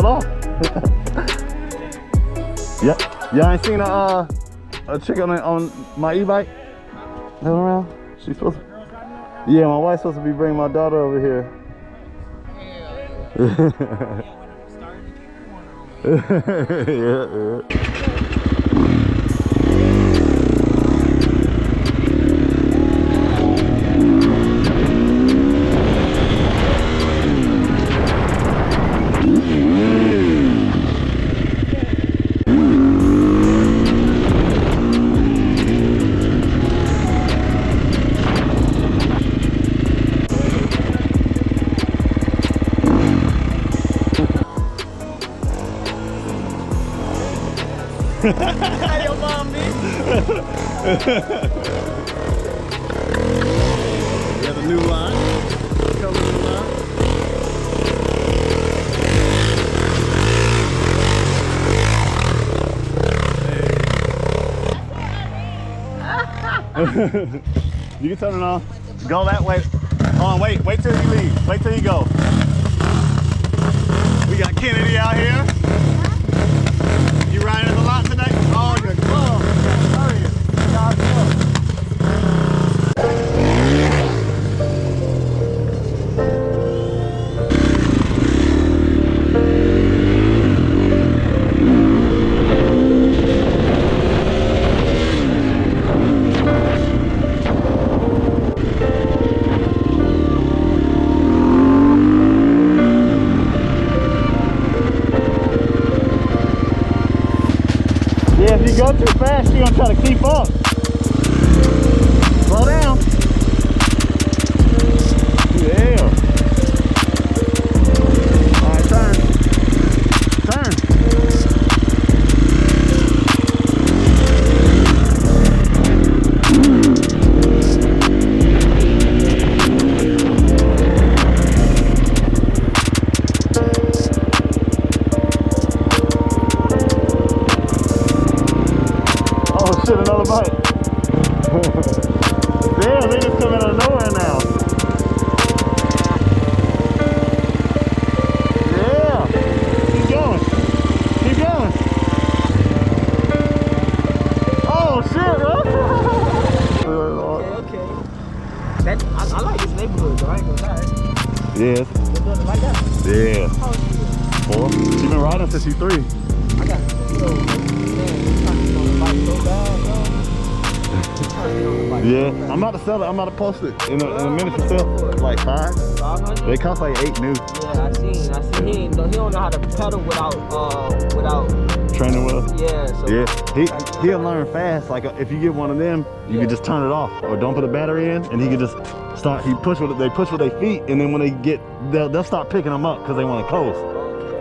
fell off. Yeah, y'all ain't seen a chick on my e-bike? Living around? She's supposed to. Yeah, my wife's supposed to be bringing my daughter over here. Yeah. How your mom be? We have a new line. Come with the line. You can turn it on. Go that way. Hold on, wait till you leave. Wait till you go. We got Kennedy out here. You riding in the lot today? Oh, you're close. Hurry. Yeah, if you go too fast, you're gonna try to keep up. Slow down. Yeah. All right, turn. Turn. Oh shit, another bite. Damn, they just come out of nowhere now. Yeah. Keep going. Keep going. Oh shit, bro. Okay. I like this neighborhood, though. I ain't gonna lie. Yes. You're doing it like that? Yeah. How old are you? 4. She been riding since she's 3. I got yo, man, you trying to get on the bike so bad, bro. You trying to get on the bike so Yeah. bad. I'm about to sell it. I'm about to post it in a minute for sale. Like 5. 500? They cost like 8 new. Yeah, I seen. He don't know how to pedal without Training with us. Yeah, so Yeah, he'll learn fast. Like if you get one of them, you can just turn it off or don't put a battery in, and he can just start. They push with their feet, and then when they get, they'll start picking them up because they want to coast.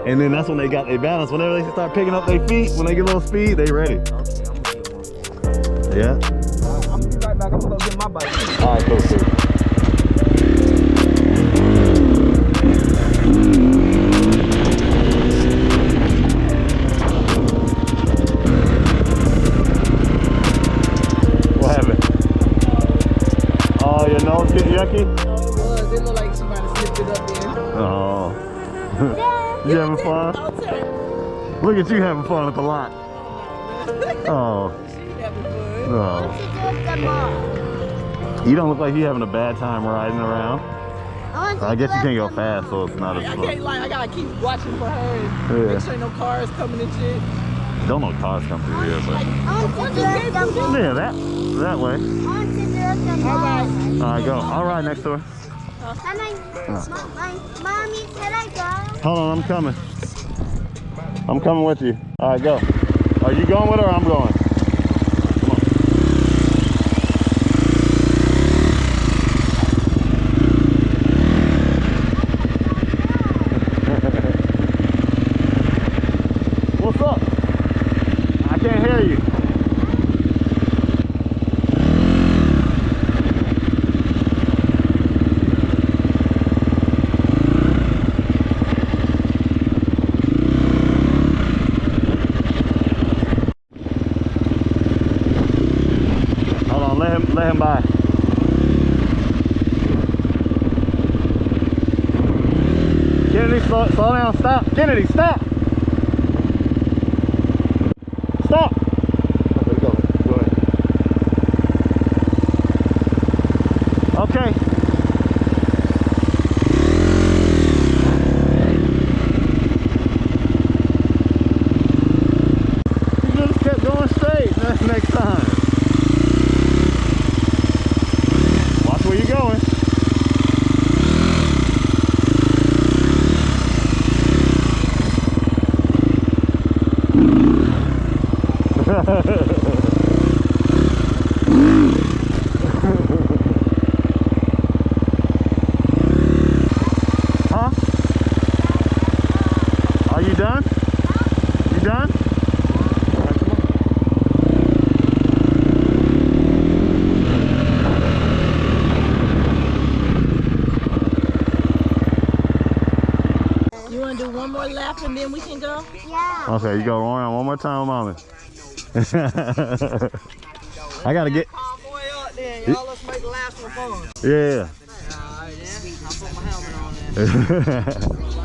And then that's when they got their balance. Whenever they start picking up their feet, when they get a little speed, they ready. Okay, I'm gonna get one. Yeah. I'm gonna be right back. I'm gonna go get my bike. All right, cool. What happened? Oh, your nose get yucky? No, it was. It looked like somebody slipped it up there. Oh. You having fun? Look at you having fun at the lot. Oh. She having fun. Oh. You don't look like you having a bad time riding around. I guess you can't go fast, so it's not as I fun. can't lie. I gotta keep watching for her and Yeah. make sure ain't no cars coming and shit. Don't know cars come through here, but yeah, that way. All right. All right, go. All right, next door. Mommy, can I go? Hold on, I'm coming. I'm coming with you. All right, go. Are you going with her or I'm going? Come on. What's up? I can't hear you. Let him by. Kennedy, slow down, stop. Kennedy, stop. Huh? Are you done? You done? You want to do one more lap and then we can go? Yeah. Okay, you go around one more time, mommy. I gotta get. Halfway up then, y'all. Let's make the last one fun. Yeah. Alright, then. I'll put my helmet on then.